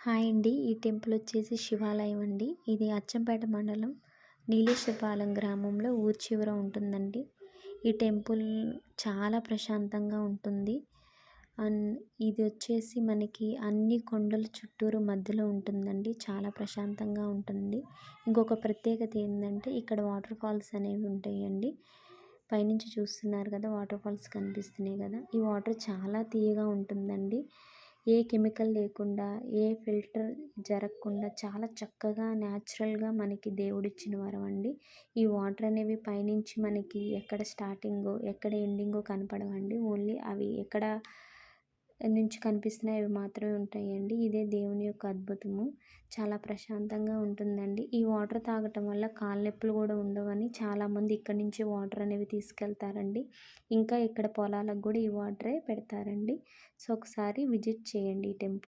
Hi అండి. ఈ temple వచ్చేసి శివాలయం అండి. ఇది అచ్చంపేట మండలం నీలేశ్వరపాలెం గ్రామంలో ఊరి చివర ఉంటుందండి. ఈ టెంపుల్ చాలా ప్రశాంతంగా ఉంటుంది. అండ్ ఇది వచ్చేసి మనకి అన్ని కొండల చుట్టూరు మధ్యలో ఉంటుందండి. చాలా ప్రశాంతంగా ఉంటుంది. ఇంకొక ప్రత్యేకత ఏంటంటే ఇక్కడ వాటర్ ఫాల్స్ అనేవి ఉంటాయండి. పైనుంచి చూస్తున్నారు కదా, వాటర్ ఫాల్స్ కనిపిస్తున్నాయి కదా. ఈ వాటర్ చాలా తీయగా ఉంటుందండి. ఏ కెమికల్ లేకుండా, ఏ ఫిల్టర్ జరగకుండా చాలా చక్కగా న్యాచురల్గా మనకి దేవుడిచ్చిన వరం అండి. ఈ వాటర్ అనేవి పైనుంచి మనకి ఎక్కడ స్టార్టింగో ఎక్కడ ఎండింగో కనపడవండి. ఓన్లీ అవి ఎక్కడ నుంచి కనిపిస్తున్నాయి అవి మాత్రమే ఉంటాయండి. ఇదే దేవుని యొక్క అద్భుతము. చాలా ప్రశాంతంగా ఉంటుందండి. ఈ వాటర్ తాగటం వల్ల కాళ్ళ నొప్పులు కూడా ఉండవని చాలామంది ఇక్కడి నుంచి వాటర్ అనేవి తీసుకెళ్తారండి. ఇంకా ఇక్కడ పొలాలకు కూడా ఈ వాటరే పెడతారండి. సో ఒకసారి విజిట్ చేయండి ఈ టెంపుల్.